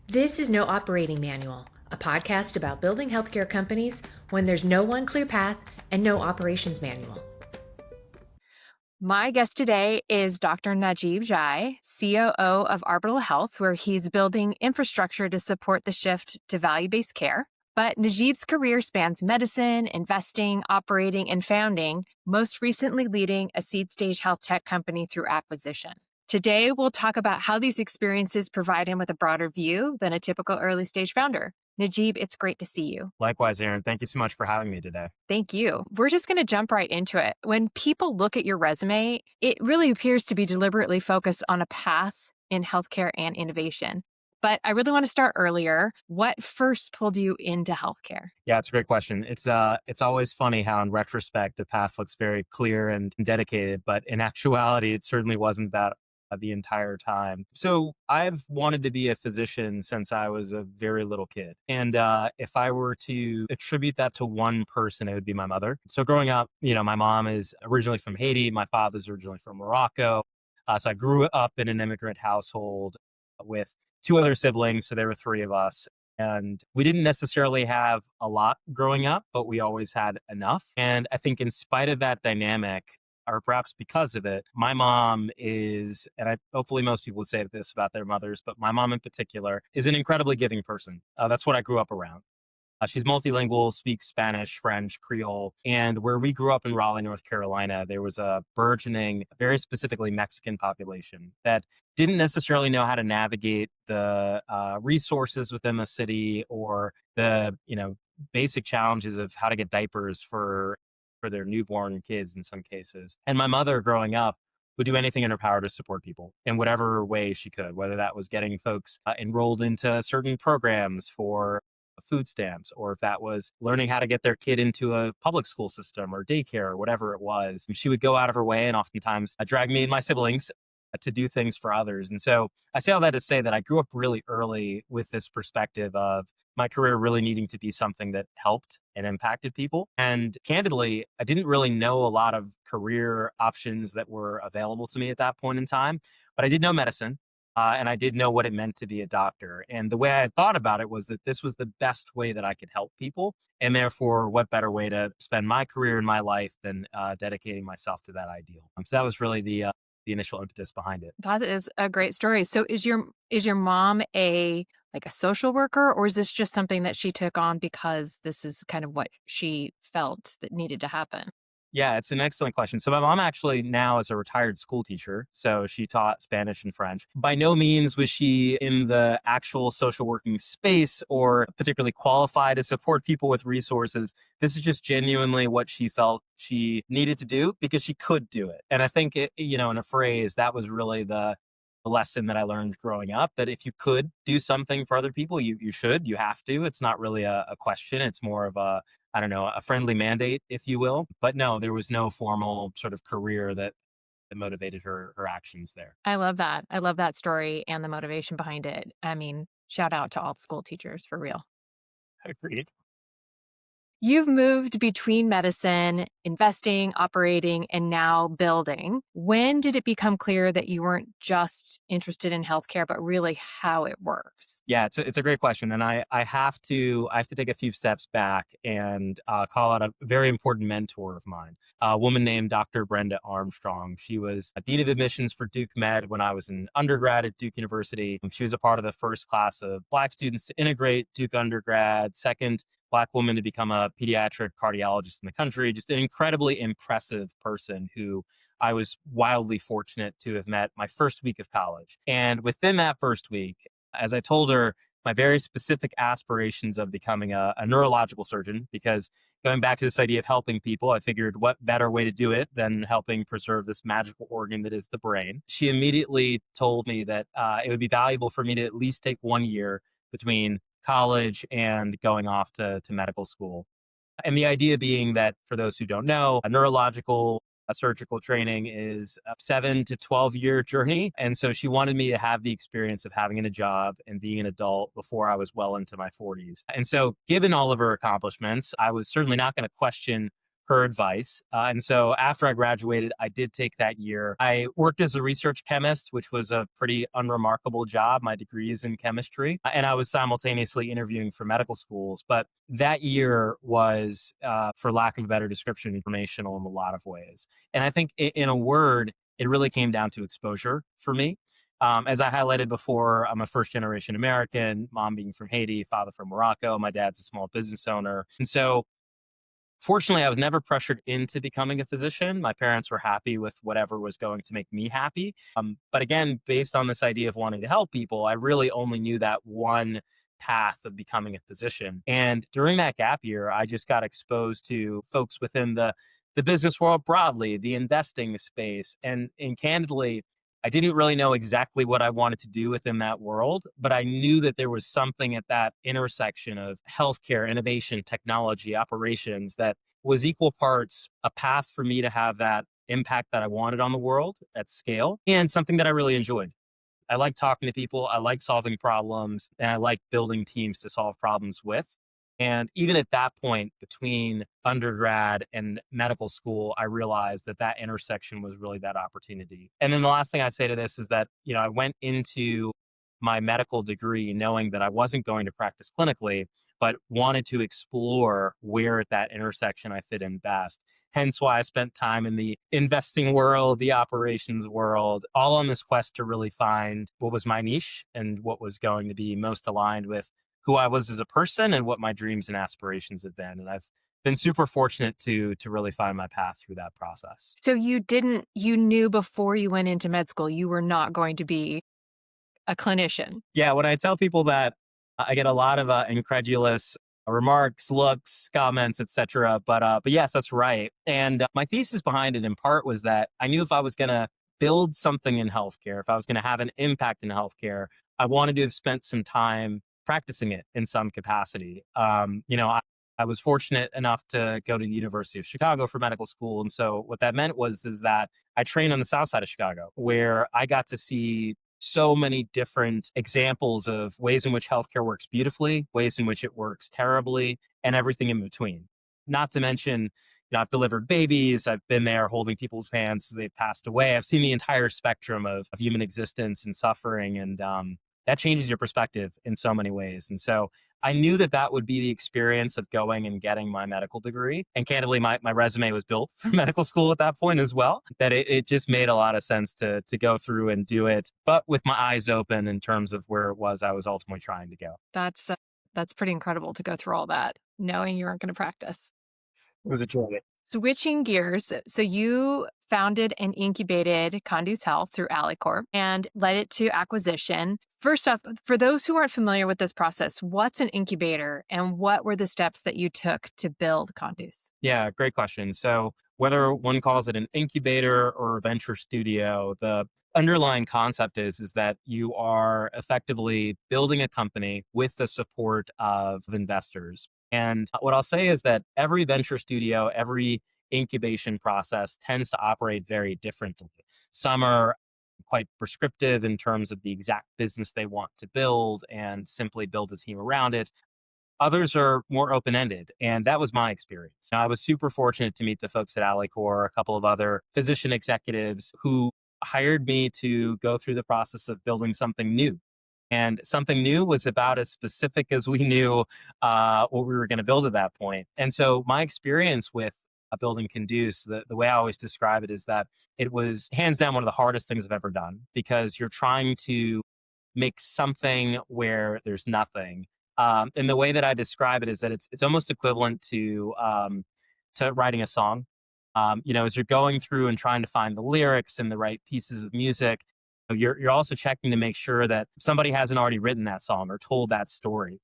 This is No Operating Manual, a podcast about building healthcare companies when there's no one clear path and no operations manual. My guest today is Dr. Najib Jai, COO of Arbital Health, where he's building infrastructure to support the shift to value-based care. But Najib's career spans medicine, investing, operating, and founding, most recently leading a seed-stage health tech company through acquisition. Today, we'll talk about how these experiences provide him with a broader view than a typical early-stage founder. Najib, it's great to see you. Likewise, Aaron. Thank you so much for having me today. Thank you. We're just going to jump right into it. When people look at your resume, it really appears to be deliberately focused on a path in healthcare and innovation. But I really want to start earlier. What first pulled you into healthcare? Yeah, it's a great question. It's always funny how in retrospect, the path looks very clear and dedicated, but in actuality, it certainly wasn't that the entire time. So I've wanted to be a physician since I was a very little kid. And if I were to attribute that to one person, it would be my mother. So growing up, my mom is originally from Haiti. My father's originally from Morocco. So I grew up in an immigrant household with two other siblings. So there were three of us. And we didn't necessarily have a lot growing up, but we always had enough. And I think in spite of that dynamic, or perhaps because of it, my mom is, and hopefully most people would say this about their mothers, but my mom in particular is an incredibly giving person. That's what I grew up around. She's multilingual, speaks Spanish, French, Creole. And where we grew up in Raleigh, North Carolina, there was a burgeoning, very specifically Mexican population that didn't necessarily know how to navigate the resources within the city or the, basic challenges of how to get diapers for their newborn kids in some cases. And my mother growing up would do anything in her power to support people in whatever way she could, whether that was getting folks enrolled into certain programs for food stamps, or if that was learning how to get their kid into a public school system or daycare or whatever it was. She would go out of her way and oftentimes drag me and my siblings to do things for others. And so I say all that to say that I grew up really early with this perspective of my career really needing to be something that helped and impacted people. And candidly, I didn't really know a lot of career options that were available to me at that point in time, but I did know medicine. And I did know what it meant to be a doctor. And the way I thought about it was that this was the best way that I could help people. And therefore, what better way to spend my career and my life than dedicating myself to that ideal? So that was really the initial impetus behind it. That is a great story. So is your mom a social worker, or is this just something that she took on because this is kind of what she felt that needed to happen? Yeah, it's an excellent question. So my mom actually now is a retired school teacher. So she taught Spanish and French. By no means was she in the actual social working space or particularly qualified to support people with resources. This is just genuinely what she felt she needed to do because she could do it. And I think, in a phrase, that was really the lesson that I learned growing up, that if you could do something for other people, you should, you have to. It's not really a question. It's more of a friendly mandate, if you will. But no, there was no formal sort of career that motivated her actions there. I love that. I love that story and the motivation behind it. I mean, shout out to all school teachers for real. Agreed. You've moved between medicine, investing, operating, and now building. When did it become clear that you weren't just interested in healthcare, but really how it works? Yeah, it's a great question. And I have to take a few steps back and call out a very important mentor of mine, a woman named Dr. Brenda Armstrong. She was a dean of admissions for Duke Med when I was an undergrad at Duke University. She was a part of the first class of Black students to integrate Duke undergrad, second Black woman to become a pediatric cardiologist in the country. Just an incredibly impressive person who I was wildly fortunate to have met my first week of college. And within that first week, as I told her my very specific aspirations of becoming a neurological surgeon, because going back to this idea of helping people, I figured what better way to do it than helping preserve this magical organ that is the brain. She immediately told me that it would be valuable for me to at least take 1 year between college and going off to medical school. And the idea being that, for those who don't know, a surgical training is a 7 to 12-year journey. And so she wanted me to have the experience of having a job and being an adult before I was well into my 40s. And so given all of her accomplishments, I was certainly not going to question her advice. And so after I graduated, I did take that year. I worked as a research chemist, which was a pretty unremarkable job. My degree is in chemistry, and I was simultaneously interviewing for medical schools. But that year was, for lack of a better description, informational in a lot of ways. And I think in a word, it really came down to exposure for me. As I highlighted before, I'm a first generation American, mom being from Haiti, father from Morocco. My dad's a small business owner. And so fortunately, I was never pressured into becoming a physician. My parents were happy with whatever was going to make me happy. But again, based on this idea of wanting to help people, I really only knew that one path of becoming a physician. And during that gap year, I just got exposed to folks within the business world broadly, the investing space. And candidly, I didn't really know exactly what I wanted to do within that world, but I knew that there was something at that intersection of healthcare, innovation, technology, operations that was equal parts a path for me to have that impact that I wanted on the world at scale and something that I really enjoyed. I like talking to people. I like solving problems, and I like building teams to solve problems with. And even at that point, between undergrad and medical school, I realized that that intersection was really that opportunity. And then the last thing I say to this is that, I went into my medical degree knowing that I wasn't going to practice clinically, but wanted to explore where at that intersection I fit in best. Hence why I spent time in the investing world, the operations world, all on this quest to really find what was my niche and what was going to be most aligned with who I was as a person and what my dreams and aspirations have been. And I've been super fortunate to really find my path through that process. So you knew before you went into med school, you were not going to be a clinician. Yeah, when I tell people that, I get a lot of incredulous remarks, looks, comments, etc. But yes, that's right. And my thesis behind it in part was that I knew if I was going to build something in healthcare, if I was going to have an impact in healthcare, I wanted to have spent some time practicing it in some capacity. I was fortunate enough to go to the University of Chicago for medical school. And so what that meant is that I trained on the south side of Chicago, where I got to see so many different examples of ways in which healthcare works beautifully, ways in which it works terribly, and everything in between. Not to mention, I've delivered babies. I've been there holding people's hands as they've passed away. I've seen the entire spectrum of human existence and suffering. And that changes your perspective in so many ways. And so I knew that that would be the experience of going and getting my medical degree. And candidly, my resume was built for medical school at that point as well, that it just made a lot of sense to go through and do it, but with my eyes open in terms of where it was I was ultimately trying to go. That's pretty incredible to go through all that, knowing you weren't going to practice. It was a joy. Switching gears, so you founded and incubated Conduce Health through Alicorp and led it to acquisition. First up, for those who aren't familiar with this process, what's an incubator and what were the steps that you took to build Conduce? Yeah, great question. So whether one calls it an incubator or a venture studio, the underlying concept is that you are effectively building a company with the support of investors. And what I'll say is that every venture studio, every incubation process tends to operate very differently. Some are quite prescriptive in terms of the exact business they want to build and simply build a team around it. Others are more open-ended, and that was my experience. Now, I was super fortunate to meet the folks at Alicorp, a couple of other physician executives who hired me to go through the process of building something new. And something new was about as specific as we knew what we were going to build at that point. And so my experience with building Conduce, the way I always describe it is that it was hands down one of the hardest things I've ever done, because you're trying to make something where there's nothing. And the way that I describe it is that it's almost equivalent to writing a song. As you're going through and trying to find the lyrics and the right pieces of music, you're also checking to make sure that somebody hasn't already written that song or told that story,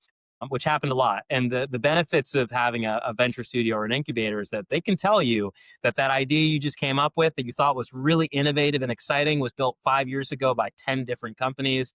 which happened a lot. And the benefits of having a venture studio or an incubator is that they can tell you that idea you just came up with that you thought was really innovative and exciting was built 5 years ago by 10 different companies,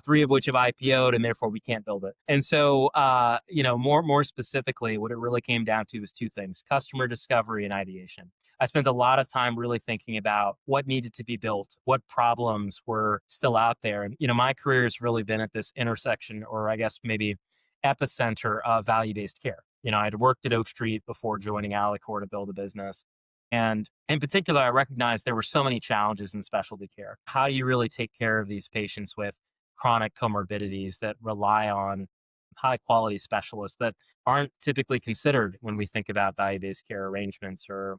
3 of which have IPO'd, and therefore we can't build it. And so, more specifically, what it really came down to was 2 things: customer discovery and ideation. I spent a lot of time really thinking about what needed to be built, what problems were still out there. And, my career has really been at this intersection, or I guess maybe epicenter of value-based care. I'd worked at Oak Street before joining Alicorp to build a business. And in particular, I recognized there were so many challenges in specialty care. How do you really take care of these patients with chronic comorbidities that rely on high quality specialists that aren't typically considered when we think about value-based care arrangements or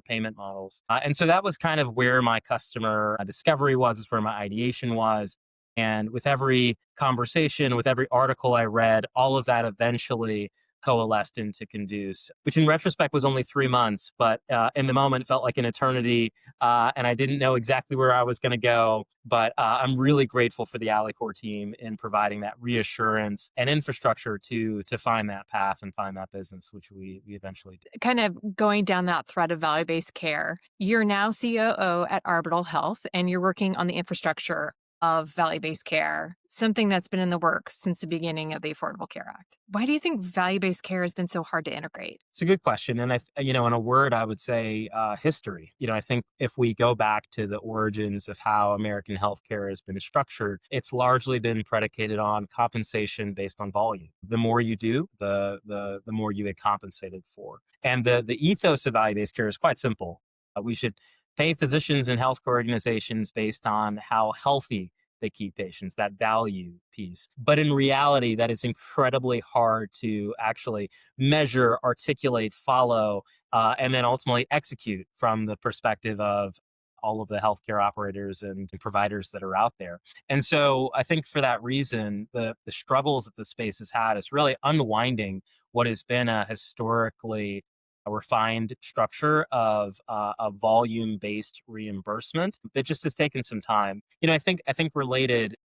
payment models? And so that was kind of where my customer discovery was, is where my ideation was. And with every conversation, with every article I read, all of that eventually coalesced into Conduce, which in retrospect was only 3 months, but in the moment felt like an eternity. And I didn't know exactly where I was going to go. But I'm really grateful for the Alicorp team in providing that reassurance and infrastructure to find that path and find that business, which we eventually did. Kind of going down that thread of value-based care, you're now COO at Arbital Health, and you're working on the infrastructure of value-based care, something that's been in the works since the beginning of the Affordable Care Act. Why do you think value-based care has been so hard to integrate? It's a good question. And in a word, I would say history. I think if we go back to the origins of how American healthcare has been structured, it's largely been predicated on compensation based on volume. The more you do, the more you get compensated for. And the ethos of value-based care is quite simple. We should pay physicians and healthcare organizations based on how healthy they keep patients, that value piece. But in reality, that is incredibly hard to actually measure, articulate, follow, and then ultimately execute from the perspective of all of the healthcare operators and providers that are out there. And so I think for that reason, the struggles that the space has had is really unwinding what has been a historically a refined structure of a volume-based reimbursement that just has taken some time. I think related,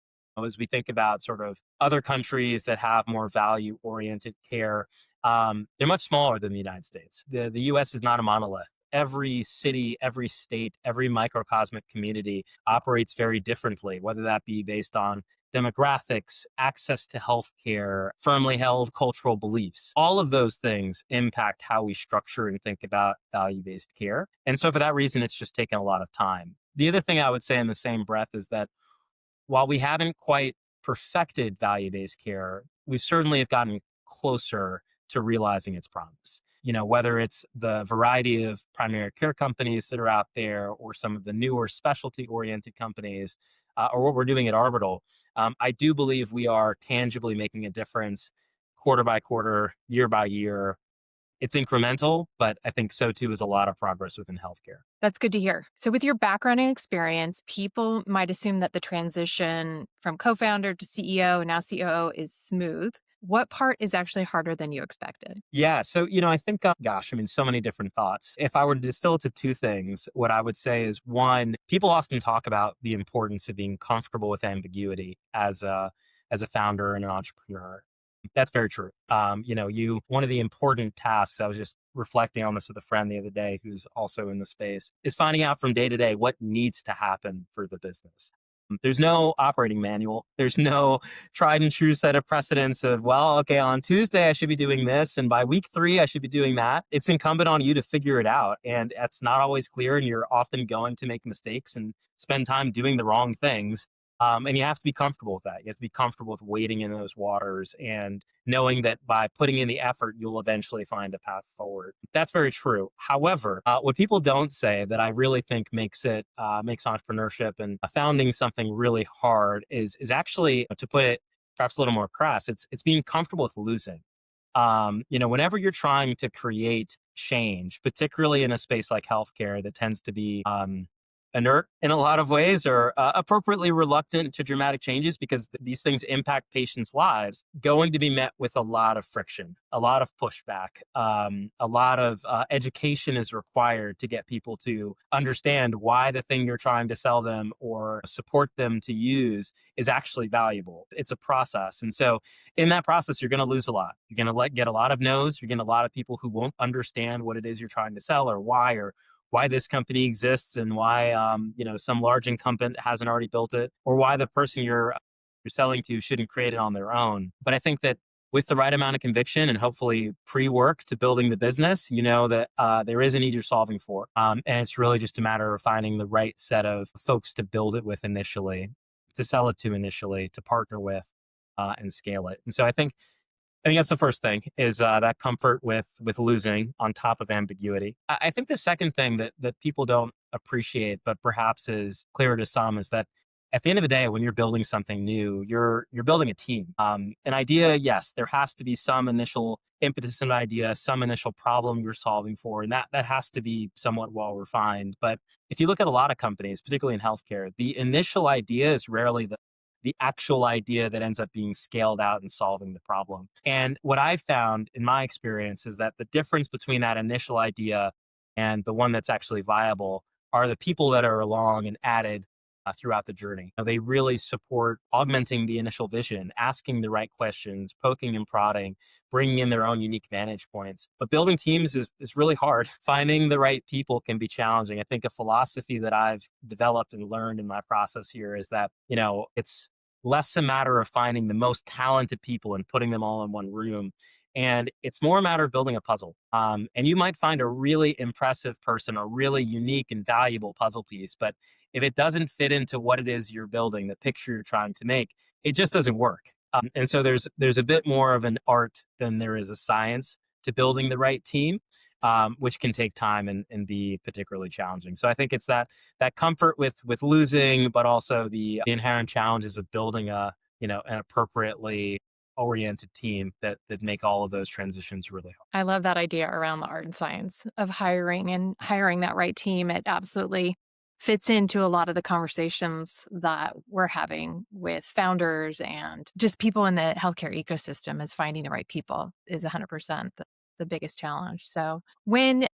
as we think about sort of other countries that have more value-oriented care, they're much smaller than the United States. The U.S. is not a monolith. Every city, every state, every microcosmic community operates very differently, whether that be based on demographics, access to healthcare, firmly held cultural beliefs. All of those things impact how we structure and think about value-based care. And so for that reason, it's just taken a lot of time. The other thing I would say in the same breath is that while we haven't quite perfected value-based care, we certainly have gotten closer to realizing its promise. Whether it's the variety of primary care companies that are out there or some of the newer specialty-oriented companies, or what we're doing at Arbital, I do believe we are tangibly making a difference quarter by quarter, year by year. It's incremental, but I think so too is a lot of progress within healthcare. That's good to hear. So, with your background and experience, people might assume that the transition from co founder to CEO and now COO is smooth. What part is actually harder than you expected? Yeah. So, I think, so many different thoughts. If I were to distill it to two things, what I would say is one, people often talk about the importance of being comfortable with ambiguity as a founder and an entrepreneur. That's very true. One of the important tasks, I was just reflecting on this with a friend the other day who's also in the space, is finding out from day to day what needs to happen for the business. There's no operating manual. There's no tried and true set of precedents of, well, okay, on Tuesday, I should be doing this. And by week 3, I should be doing that. It's incumbent on you to figure it out. And that's not always clear. And you're often going to make mistakes and spend time doing the wrong things. And you have to be comfortable with that. You have to be comfortable with wading in those waters and knowing that by putting in the effort, you'll eventually find a path forward. That's very true. However, what people don't say that I really think makes entrepreneurship and founding something really hard is actually, to put it perhaps a little more crass, it's being comfortable with losing. Whenever you're trying to create change, particularly in a space like healthcare that tends to be inert in a lot of ways, or appropriately reluctant to dramatic changes because these things impact patients' lives, going to be met with a lot of friction, a lot of pushback, a lot of education is required to get people to understand why the thing you're trying to sell them or support them to use is actually valuable. It's a process. And so in that process, you're going to lose a lot. You're going to get a lot of no's. You're going to get a lot of people who won't understand what it is you're trying to sell or why this company exists and why some large incumbent hasn't already built it, or why the person you're selling to shouldn't create it on their own. But I think that with the right amount of conviction and hopefully pre-work to building the business, that there is a need you're solving for. And it's really just a matter of finding the right set of folks to build it with initially, to sell it to initially, to partner with and scale it. And so I think I think that's the first thing is that comfort with losing on top of ambiguity. I think the second thing that people don't appreciate, but perhaps is clearer to some, is that at the end of the day, when you're building something new, you're building a team. An idea, yes, there has to be some initial impetus in an idea, some initial problem you're solving for, and that has to be somewhat well refined. But if you look at a lot of companies, particularly in healthcare, the initial idea is rarely the actual idea that ends up being scaled out and solving the problem. And what I've found in my experience is that the difference between that initial idea and the one that's actually viable are the people that are along and added throughout the journey. They really support augmenting the initial vision, asking the right questions, poking and prodding, bringing in their own unique vantage points. But building teams is really hard. Finding the right people can be challenging. I think a philosophy that I've developed and learned in my process here is that, it's less a matter of finding the most talented people and putting them all in one room. And it's more a matter of building a puzzle. And you might find a really impressive person, a really unique and valuable puzzle piece. But if it doesn't fit into what it is you're building, the picture you're trying to make, it just doesn't work. And so there's a bit more of an art than there is a science to building the right team, which can take time and be particularly challenging. So I think it's that comfort with losing, but also the inherent challenges of building an appropriately oriented team that make all of those transitions really hard. I love that idea around the art and science of hiring that right team. It absolutely fits into a lot of the conversations that we're having with founders and just people in the healthcare ecosystem. Is finding the right people is 100% the biggest challenge. So when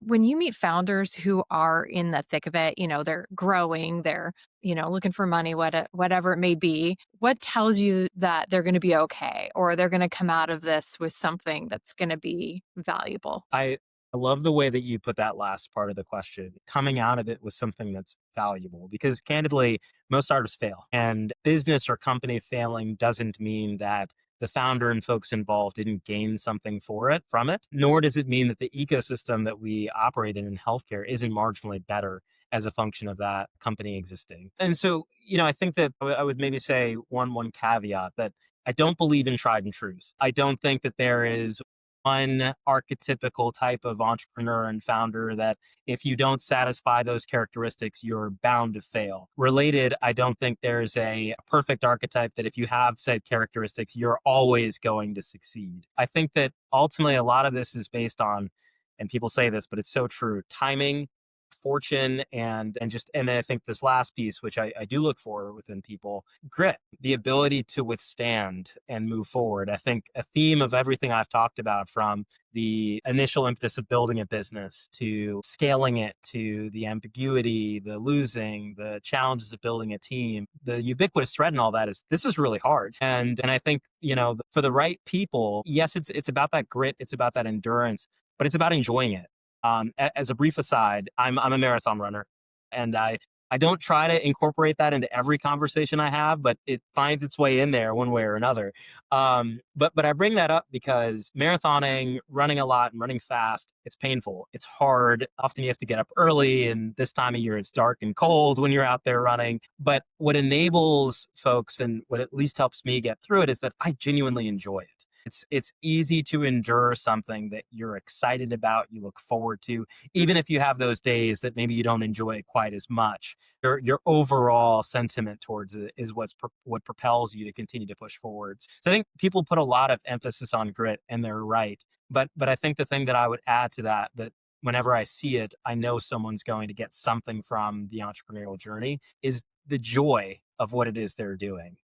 you meet founders who are in the thick of it, they're growing, they're, looking for money, whatever it may be, what tells you that they're going to be okay, or they're going to come out of this with something that's going to be valuable? I love the way that you put that last part of the question, coming out of it with something that's valuable, because candidly, most startups fail, and business or company failing doesn't mean that the founder and folks involved didn't gain something from it, nor does it mean that the ecosystem that we operate in healthcare isn't marginally better as a function of that company existing. And so, I think that I would maybe say one caveat, that I don't believe in tried and trues. I don't think that there is one archetypical type of entrepreneur and founder that if you don't satisfy those characteristics, you're bound to fail. Related, I don't think there's a perfect archetype that if you have said characteristics, you're always going to succeed. I think that ultimately a lot of this is based on, and people say this, but it's so true, timing, fortune, and then I think this last piece, which I do look for within people, grit, the ability to withstand and move forward. I think a theme of everything I've talked about, from the initial impetus of building a business to scaling it, to the ambiguity, the losing, the challenges of building a team, the ubiquitous thread in all that is this is really hard. And I think, for the right people, yes, it's about that grit, it's about that endurance, but it's about enjoying it. As a brief aside, I'm a marathon runner, and I don't try to incorporate that into every conversation I have, but it finds its way in there one way or another. But I bring that up because marathoning, running a lot and running fast, it's painful. It's hard. Often you have to get up early, and this time of year it's dark and cold when you're out there running. But what enables folks, and what at least helps me get through it, is that I genuinely enjoy it. It's easy to endure something that you're excited about, you look forward to, even if you have those days that maybe you don't enjoy it quite as much. Your overall sentiment towards it is what propels you to continue to push forwards. So I think people put a lot of emphasis on grit, and they're right. But I think the thing that I would add to that whenever I see it, I know someone's going to get something from the entrepreneurial journey, is the joy of what it is they're doing.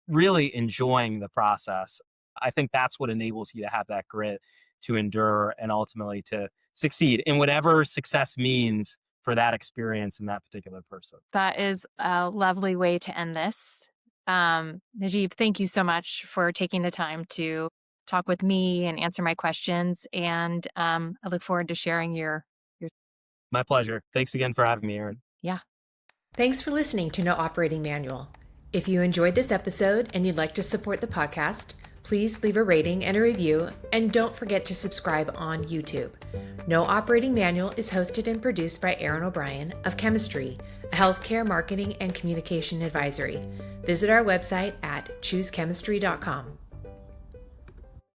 Really enjoying the process. I think that's what enables you to have that grit, to endure, and ultimately to succeed in whatever success means for that experience and that particular person. That is a lovely way to end this. Najib, thank you so much for taking the time to talk with me and answer my questions. And I look forward to sharing your. My pleasure. Thanks again for having me, Erin. Yeah. Thanks for listening to No Operating Manual. If you enjoyed this episode and you'd like to support the podcast, please leave a rating and a review, and don't forget to subscribe on YouTube. No Operating Manual is hosted and produced by Aaron O'Brien of Chemistry, a healthcare marketing and communication advisory. Visit our website at choosechemistry.com.